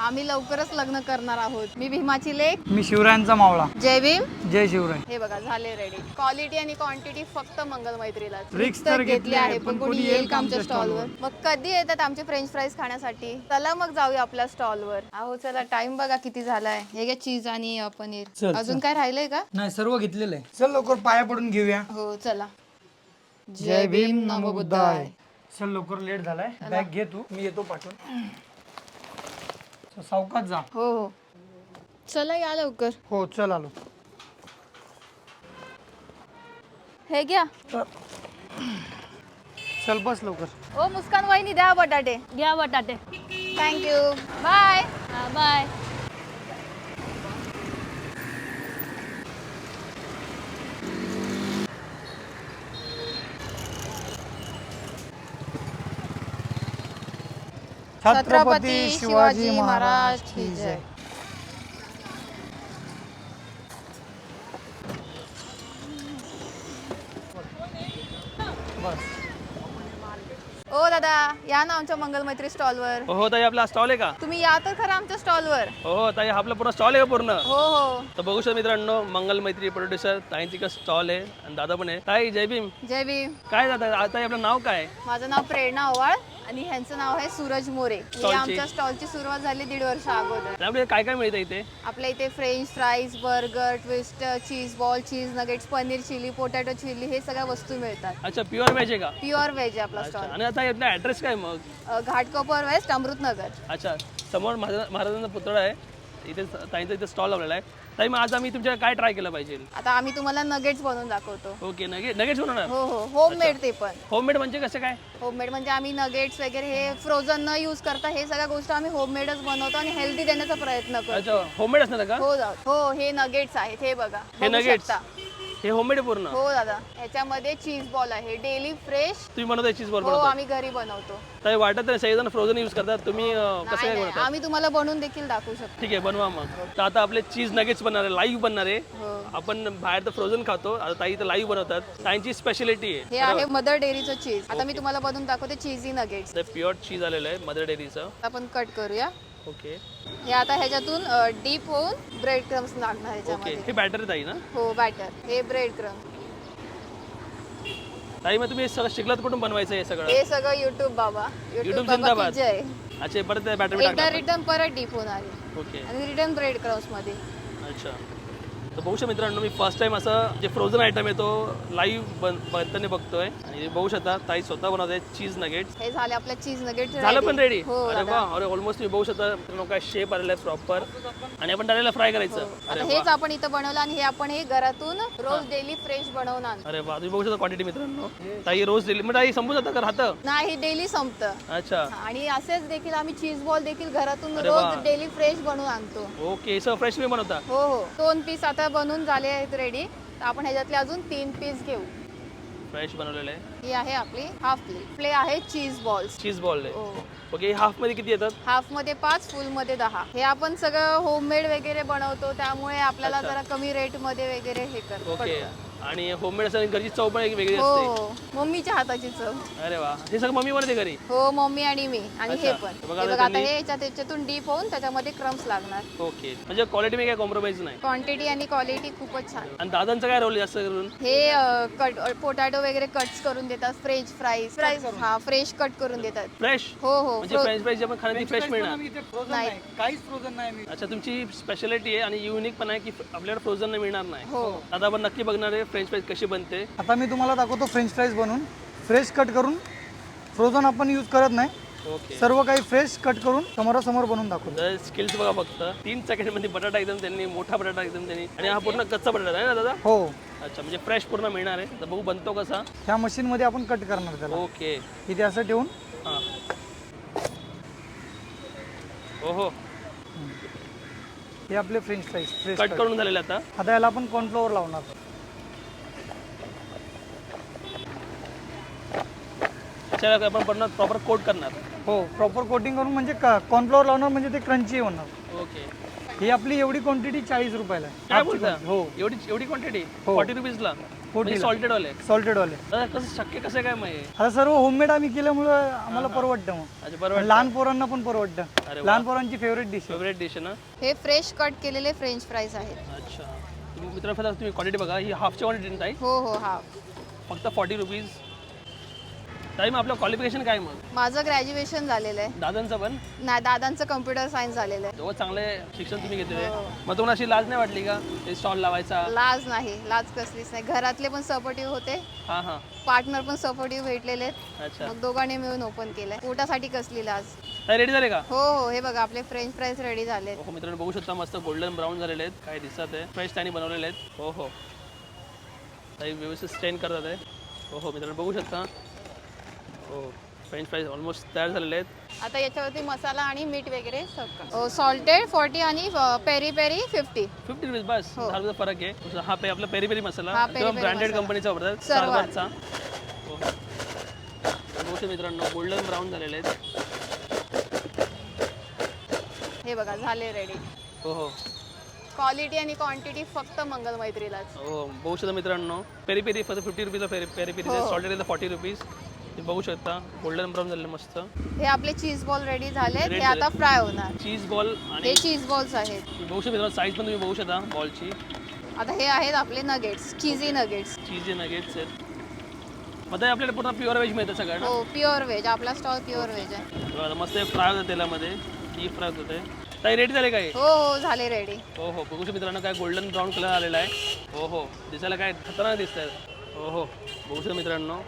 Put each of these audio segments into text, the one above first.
आम्ही लवकरच लग्न करणार आहोत. मी भीमाची लेक, मी शिवरायांचा मावळा. जय भीम. जय शिवराय. हे बघा झाले रेडी. क्वालिटी आणि क्वांटिटी फक्त मंगल मैत्रीला. रिक्स तर घेतली आहे, पण कोणी येईल का आमच्या स्टॉलवर? मग कधी येतात आमचे फ्रेंच फ्राईज खाण्यासाठी? चला मग जाऊया आपल्या स्टॉलवर. अहो चला, टाइम बघा किती झालाय. हे घ्या चीज आणि पनीर. अजून काय राहिलंय का? नाही, सर्व घेतलेलं आहे. चल लवकर पाया पडून घेऊया. हो चला. जय भीम नमो बुद्धाय. चल लवकर, लेट झालाय. बॅग घे तू, मी येतो पाठवून. सावकाश जा. हो हो चला या लवकर. हो चल आलो. हे घ्या. चल बस लवकर. ओ मुस्कान वहिनी द्या बटाटे. घ्या बटाटे. Thank you. Bye. Bye. Chhatrapati Shivaji Maharaj की जय. ओ दादा, या ना आमच्या मंगल मैत्री स्टॉलवर. हो ताई, आपला स्टॉल आहे का? तुम्ही या तर खरं आमच्या स्टॉलवर. हो ताई, आपला पूर्ण स्टॉल आहे का पूर्ण? हो हो. तर बघू शकता मित्रांनो, मंगल मैत्री प्रोड्युसर ताईंची का स्टॉल आहे आणि दादा पण आहे. ताई जय भीम. जय भीम. काय दादा, ताई आपलं नाव काय आहे? माझं नाव प्रेरणा ओवाळ आणि ह्यांचं नाव आहे सूरज मोरे. आमच्या स्टॉलची सुरुवात झाली 1.5 वर्ष अगोदर. आपल्याला काय काय मिळतं इथे? आपल्या इथे french fries, burger, twist, cheese ball, cheese nuggets, paneer chilli, potato chilli हे सगळ्या वस्तू मिळतात. अच्छा, प्युअर व्हेज आहे का? प्युअर व्हेज आहे आपला अच्छा, स्टॉल. आणि आता आपला ऍड्रेस काय मग? घाटकोपर वेस्ट, अमृतनगर. अच्छा, समोर महाराजांचा पुतळा आहे, इथे ताईंचा इथे स्टॉल लावलेला आहे. ताई मग आज आम्ही तुमच्या काय ट्राय केलं पाहिजे? आता आम्ही तुम्हाला नगेट्स बनवून दाखवतो. ओके, नगेट्स बनवणार? हो हो, होममेड. ते पण होममेड म्हणजे कसं काय? होममेड म्हणजे आम्ही नगेट्स वगैरे हे फ्रोझन न यूज करता हे सगळ्या गोष्टी आम्ही होममेडच बनवतो आणि हेल्दी देण्याचा प्रयत्न करतो. अच्छा, होममेड असणार का? हो हो, हे नगेट्स आहेत. हे बघा, हे बघू nuggets? शकता. हे होममेड पूर्ण? हो दादा, ह्याच्यामध्ये चीज बॉल आहे, डेली फ्रेश. तुम्ही बनवताय चीज बॉल? हो, आम्ही घरी बनवतो. ताई वाटत नाही सगळेजण फ्रोझन यूज करतात, तुम्ही कसं नाही, काय नाही, बनवता? आम्ही तुम्हाला बनवून देखील दाखवू शकतो. ठीक आहे, बनवा मग. तर आता आपले चीज नगेट्स बनणार आहे, लाईव्ह बनणार आहे. हो. आपण बाहेर तर फ्रोझन खातो, आता ताई तर लाईव्ह बनवतात. ताईंची स्पेशालिटी आहे. हे आहे मदर डेअरीचं चीज. आता मी तुम्हाला बनवून दाखवते चीजी नगेट्स. ते प्युअर चीज आलेलं आहे मदर डेअरीचं. आपण कट करूया. ओके हे आता ह्याच्यातून डीप होऊन ब्रेड क्रम्स लागणार ओके. ह्याच्यामध्ये. हे बॅटर आहे ताई ना? हो, बॅटर. हे ब्रेड क्रम्स. ताई मग तुम्ही हे सगळं शिकलात कुठून बनवायचं हे सगळं? हे सगळं युट्यूब बाबा. YouTube बाबा जिंदाबाद. की जय. अच्छा, परत बॅटर एकदा टाकणार? रिटर्न परत डीप होणार आहे ओके, आणि रिटर्न ब्रेड क्रम्स मध्ये. अच्छा. तर बघू शकता मित्रांनो, मी फर्स्ट टाइम असं जे फ्रोझन आयटम आहे तो लाईव्ह बनताना बघतोय. आणि बघू शकता ताई स्वतः बनवते चीज नगेट्स. हे झाले आपल्या चीज नगेट. झालं पण रेडी? हो अरे वा, अरे ऑलमोस्ट तुम्ही बघू शकता मित्रांनो काय शेप आलेला आहे प्रॉपर. आणि आपण डायरेक्ट फ्राय करायचं. आता हेच आपण इथं बनवलं आणि हे आपण हे घरातून रोज डेली फ्रेश बनवून आणतो. अरे वा, तुम्ही बघू शकता क्वांटिटी मित्रांनो. ताई रोज दिली मग ताई संपू जातं का राहतं? नाही, डेली संपतं. अच्छा, आणि असेच देखील आम्ही चीज बॉल देखील घरातून अरे वा. रोज डेली फ्रेश बनवून आणतो. ओके. सर फ्रेश मी बनवता? हो हो, 2 पीस आता बनवून झाले आहेत रेडी. तर आपण ह्याच्यातले अजून 3 पीस घेऊ. फ्रेश बनवलेलं आहे. ही आहे आपली हाफ प्ले आहे चीज बॉल्स. चीज बॉल आहे. हो, ओके. हाफ मध्ये किती येतात? हाफ मध्ये 5, फुल मध्ये 10. हे आपण सगळं होममेड वगैरे बनवतो, त्यामुळे आपल्याला अच्छा. जरा कमी रेट मध्ये वगैरे हे करतो. ओके. आणि होममेड असं घरची चव पण एक वेगळी हो असते. हो, मम्मीच्या हाताची चव. अरे वा, हे सगळं मम्मी बनवते घरी? हो, मम्मी आणि मी. आणि हे अच्छा. पण बघा हे आता बघा, आता त्यांनी- हे त्याच्यातून डीप होऊन त्याच्यामध्ये क्रम्स लागणार. ओके. म्हणजे क्वालिटी मध्ये काय कॉम्प्रोमाइज नाही. क्वांटिटी आणि क्वालिटी खूपच छान. आणि दादांचा काय रोल आहे जास्त करून? हे कट पोटॅटो वगैरे कट्स करून देतात. फ्रेंच फ्राईज हा फ्रेश कट करून देतात. फ्रेश? हो हो, म्हणजे फ्रेंच फ्राईज आपण खाण्याची फ्रेश मिळणार? नाही. काहीच फ्रोझन नाही. अच्छा, तुमची स्पेशालिटी आहे आणि युनिक पण आहे की आपल्याला फ्रोझन नाही मिळणार नाही. हो. आता आपण नक्की बघणार आहे फ्रेंच फ्राईज कशी बनते. आता मी तुम्हाला दाखवतो फ्रेंच फ्राईज बनवून. फ्रेश कट करून, फ्रोझन आपण यूज करत नाही. ओके. सर्व काही फ्रेश कट करून समोरासमोर बनवून दाखवतो. तर स्किल्स बघा फक्त 3 सेकंड मध्ये बटाटा एकदम त्यांनी मोठा बटाटा एकदम त्यांनी. आणि हा पूर्ण कच्चा बटाटा आहे ना दादा? हो, अच्छा, म्हणजे फ्रेश पूर्ण मिळणार आहे. तर बघू बनतो कसा. ह्या मशीन मध्ये आपण कट करणार त्याला. ओके. इथे असं ठेवून. हां. ओहो, हे आपले फ्रेंच फ्राईज फ्रेश कट करून झालेलं आता. आता याला आपण कॉर्नफ्लोअर लावणार. त्याला आपण पूर्ण प्रॉपर कोट करणार. हो, प्रॉपर कोटिंग करून म्हणजे कॉर्नफ्लोअर लावणार म्हणजे ते क्रंची होणार. ओके. ही आपली एवढी क्वांटिटी 40 रुपयाला आहे. काय हाफची बोलता? quantity. हो एवढी क्वांटिटी हो. 40 रुपीजला? कोटीला सॉल्टेड वाले सॉल्टेडवाले. दादा कसं शक्य कसं काय मग हे? आता सर्व होममेड आम्ही केल्यामुळं आम्हाला परवडतं मग. अच्छा बरोबर लहान पोरांना पण परवडतं. अरे वा. लहान पोरांची फेवरेट डिश. फेवरेट डिश आहे ना. हे फ्रेश कट केलेले फ्रेंच फ्राईज आहेत. अच्छा तुम्ही मित्रांनो तुम्ही क्वांटिटी बघा ही हाफची क्वांटिटी ताई हो हो हा. फक्त 40 रुपीज. ताई मग आपलं क्वालिफिकेशन काय मग? माझं ग्रॅज्युएशन झालेलं आहे. दादांचं पण नाही, दादांचं कम्प्युटर सायन्स झालेलं आहे. तेव्हा चांगले शिक्षण तुम्ही घेतलेले हो. मग तुम्हाला अशी लाज नाही वाटली का ते स्टॉल लावायचा? लाज नाही, लाज कसलीच नाही. घरातले पण सपोर्टिव्ह होते, हां हां पार्टनर पण सपोर्टिव्ह भेटलेले आहेत. अच्छा मग दोघांनी मिळून ओपन केलंय. पोटासाठी कसली लाज. ताई रेडी झाले का? हो हो, हे बघा आपले फ्रेंच फ्राईज रेडी झाले. हो मित्रांनो बघू शकता मस्त गोल्डन ब्राऊन झालेले आहेत. काय दिसतात आहे फ्रेश त्यांनी बनवलेले आहेत. हो हो ताई व्यवस्थित स्टेन करतात आहे. हो हो मित्रांनो बघू शकता. हो फ्रेंच फ्राईज ऑलमोस्ट तयार झालेले आहेत. आता याच्यावरती मसाला आणि मीठ वगैरे सगळं. सॉल्टेड 40 आणि पेरी पेरी 50. 50 रुपीज बस. 10 रुपये फरक आहे. हा पे आपला पेरी पेरी मसाला हा पेरी पेरी ब्रँडेड मसाला. कंपनीचा वापरतात सर्व. स्टारबक्सचा. हो बघू शकता मित्रांनो गोल्डन ब्राऊन झालेले आहेत. हे बघा झाले रेडी. हो हो क्वालिटी आणि क्वांटिटी फक्त मंगल मैत्रीलाच. हो बघू शकता मित्रांनो पेरी पेरी फक्त 50 रुपीजला पेरी पेरी हो. Salted 40 rupees. तुम्ही बघू शकता गोल्डन ब्राऊन झालेलं मस्त. हे आपले चीज बॉल रेडी झाले. Ready हे आता फ्राय होणार. चीज बॉल आणि हे चीज बॉल्स आहेत. तुम्ही बघू शकता मित्रांनो साईज पण तुम्ही बघू शकता बॉलची. आता हे आहेत आपले नगेट्स, चीजी नगेट्स. चीज नगेट्स आहेत. मग ते आपल्याला पूर्ण प्युअर व्हेज मिळतं सगळं ना. हो प्युअर व्हेज. आपला स्टॉल प्युअर व्हेज आहे. बघा, मस्त फ्राय होतं तेलामध्ये डीप फ्राय होते. ताई रेडी झाले काय? हो हो झाले रेडी. हो हो बघू शकता मित्रांनो काय गोल्डन ब्राऊन कलर आलेला आहे. हो हो दिसायला काय खतरनाक दिसत आहे. हो हो बघू शकता मित्रांनो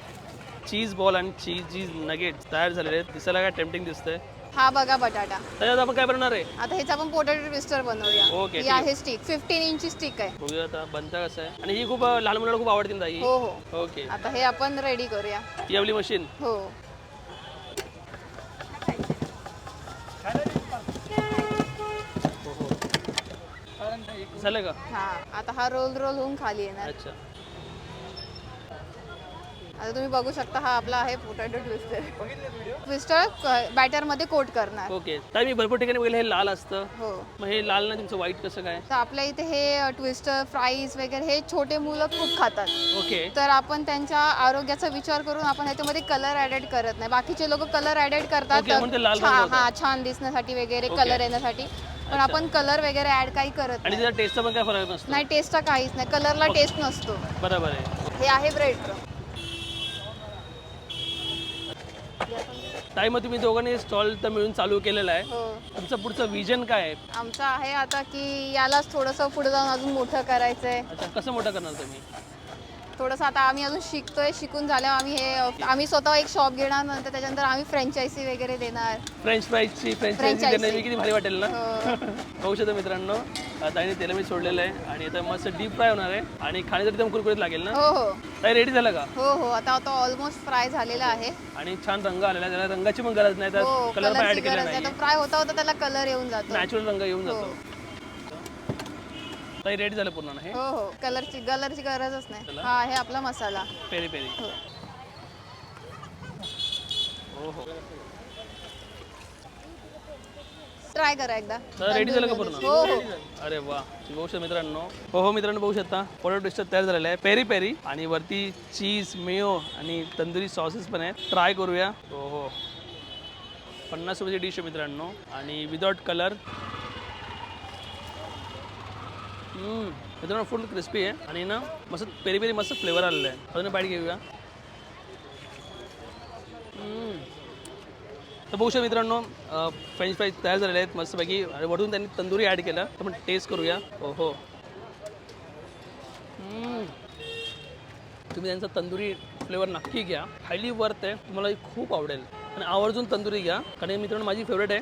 चीज बॉल आणि चीज नगेट्स तयार झालेले आहेत. दिसायला काय टेम्पटिंग दिसतंय. हा बघा बटाटा. त्याच्यात आपण काय बनवणार आहे? आता ह्याचा आपण पोटॅटो ट्विस्टर बनवूया. ओके, ही ठीक आहे स्टिक, 15 इंची स्टिक आहे. बघूया आता बनता कसं आहे. आणि ही खूप लहान मुलांना खूप आवडतील ताई. हो हो. ओके आता हे आपण रेडी करूया. ही आपली मशीन. हो हो हो झालं का? हा. आता हा रोल होऊन खाली येणार. अच्छा आता तुम्ही बघू शकता हा आपला आहे पोटॅटो ट्विस्टर. ट्विस्टर बॅटर मध्ये कोट करणार. ओके ताई मी भरपूर ठिकाणी बघितलं हे लाल असतं. हो. मग हे लाल ना तुमचं व्हाईट कसं काय? तर आपल्या इथे हे ट्विस्टर फ्राईज वगैरे हे छोटे मुलं खूप खातात. ओके तर आपण त्यांच्या आरोग्याचा विचार करून आपण ह्याच्यामध्ये कलर ऍडेड करत नाही. बाकीचे लोक कलर ऍडेड करतात. ओके, म्हणून ते लाल रंग होतं. हा छान दिसण्यासाठी वगैरे कलर येण्यासाठी. पण आपण कलर वगैरे ऍड काही करत आणि नाही. त्याचा टेस्टचा पण काय फरक नसतो? नाही टेस्टचा काहीच नाही. कलरला टेस्ट नसतो. बरोबर आहे. हे आहे ब्रेड. ताई मग तुम्ही दोघांनी स्टॉल तर मिळून चालू केलेला आहे. हो. तुमचं पुढचं विजन काय आहे? आमचं आहे आता की यालाच थोडंसं पुढे जाऊन अजून मोठं करायचंय. अच्छा कसं मोठं करणार तुम्ही? थोडंसं आता आम्ही अजून शिकतोय. शिकून झाल्यावर आम्ही स्वतः एक शॉप घेणार. नंतर त्याच्यानंतर आम्ही फ्रँचायझी वगैरे देणार. फ्रेंच फ्राईजची Franchisee. देण्याची किती भारी वाटेल ना. हो. बघू शकता मित्रांनो ताईने तेल मी सोडलेलं आहे आणि आता मस्त डीप फ्राय होणार आहे आणि खाण्यासाठी एकदम कुरकुरीत लागेल ना. हो हो ताई रेडी झालं का? हो हो. आता ऑलमोस्ट फ्राय झालेला आहे. आणि छान रंग आलेला आहे. त्याला रंगाची पण गरज नाही. हो त्यात कलर पण ऍड कलरची केला गरज नाही. आहे. फ्राय होता होता त्याला कलर येऊन जातो. नॅचरल रंग येऊन हो. जातो. ताई रेडी झालं पूर्ण ना हे हो हो. कलरची गरजच नाही. चला. हा आहे आपला मसाला. Peri peri. हो. हो हो ट्राय करा एकदा. तर रेडी झालं का पूर्ण? हो हो. अरे वा बघू शकता मित्रांनो. हो हो मित्रांनो बघू शकता पोटॅटो ट्विस्टर तयार झालेला आहे. पेरी पेरी आणि वरती चीज मेयो आणि तंदुरी सॉसेस पण आहेत. ट्राय करूया. हो हो 50 रुपयाची डिश आहे मित्रांनो आणि विदाउट कलर. मित्रांनो फुल क्रिस्पी आहे आणि ना मस्त पेरी पेरी मस्त फ्लेवर आलेला आहे. अजून बाईट घेऊया. तर बघू शकता मित्रांनो फ्रेंच फ्राईज तयार झालेले आहेत मस्तपैकी आणि वरून त्यांनी तंदुरी ॲड केलं. तर आपण टेस्ट करूया. हो हो तुम्ही त्यांचा तंदुरी फ्लेवर नक्की घ्या. हायली वर्थ आहे. तुम्हाला खूप आवडेल आणि आवर्जून तंदुरी घ्या कारण मित्रांनो माझी फेवरेट आहे.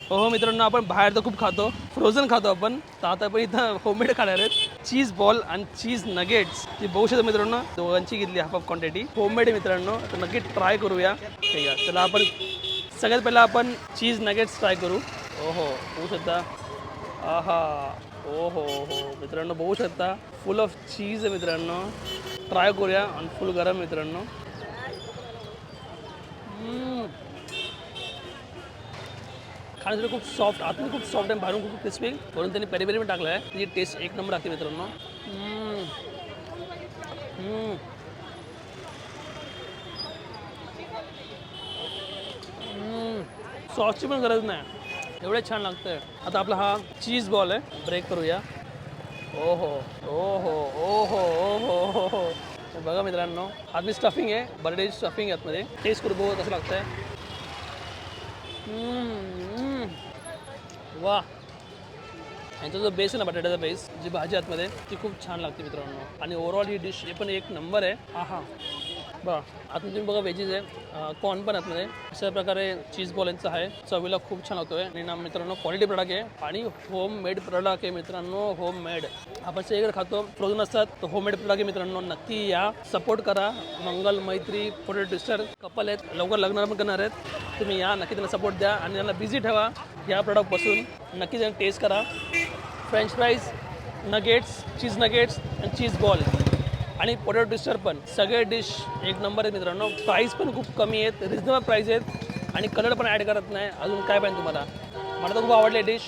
हो हो मित्रांनो आपण बाहेर तर खूप खातो. फ्रोझन खातो आपण. तर आता आपण इथं होममेड खाणार आहेत. चीज बॉल आणि चीज नगेट्स ती बघू शकता मित्रांनो दोघांची घेतली हाफ क्वांटिटी. होममेड आहे मित्रांनो. तर नक्की ट्राय करूया. ठीक आहे चला आपण सगळ्यात पहिला आपण चीज नगेट्स ट्राय करू. हो हो बघू शकता. आहा हो हो हो मित्रांनो बघू शकता फुल ऑफ चीज आहे मित्रांनो. ट्राय करूया आणि फुल गरम मित्रांनो. खाण्यासाठी खूप सॉफ्ट, आतून खूप सॉफ्ट आहे, बाहेरून खूप क्रिस्पी. वरून त्यांनी पेरी पेरी पण टाकलं आहे. त्याची टेस्ट एक नंबर लागते मित्रांनो. सॉसची पण गरज नाही, एवढे छान लागतंय. आता आपला हा चीज बॉल आहे, ब्रेक करूया. ओहो ओहो ओहो ओहो ओहो, बघा मित्रांनो, आतली स्टफिंग आहे, बर्डे स्टफिंग आहे आतमध्ये. टेस्ट करू बघू कसं लागतंय. वा, यांचा जो बेस आहे ना, बटाट्याचा बेस, जी भाजी आतमध्ये, ती खूप छान लागते मित्रांनो. आणि ओव्हरऑल ही डिश हे पण एक नंबर आहे. हा हा, बघा आतून तुम्ही बघा व्हेजीज आहे, कॉर्न पण आतमध्ये. अशा प्रकारे चीज बॉल यांचा आहे, चवीला खूप छान होतोय. आणि ना मित्रांनो, क्वालिटी प्रोडक्ट आहे आणि होम मेड प्रोडक्ट आहे मित्रांनो. होम मेड आपण सगळीकडे खातो, फ्रोझन असतात, तर होम मेड प्रोडक्ट आहे मित्रांनो. नक्की या, सपोर्ट करा. मंगल मैत्री पोटेटो ट्विस्टर कपल आहेत, लवकर लग्न पण करणार आहेत. तुम्ही या, नक्की त्यांना सपोर्ट द्या आणि त्यांना बिझी ठेवा या प्रोडक्टपासून. नक्की त्यांना टेस्ट करा. फ्रेंच फ्राईज, नगेट्स, चीज नगेट्स आणि चीज बॉल आणि पोटॅटो ट्विस्टर पण, सगळे डिश एक नंबर आहेत मित्रांनो. प्राईस पण खूप कमी आहेत, रिजनेबल प्राईस आहेत आणि कलर पण ॲड करत नाही. अजून काय पाहिजे तुम्हाला? मला तर खूप आवडले डिश.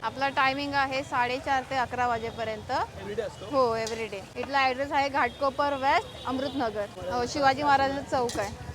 आपला टायमिंग आहे 4:30 ते 11 वाजेपर्यंत. एव्हरीडे असतो. हो, एव्हरीडे. इथला ॲड्रेस आहे घाटकोपर वेस्ट, अमृतनगर. हो, शिवाजी महाराजांचा चौक आहे.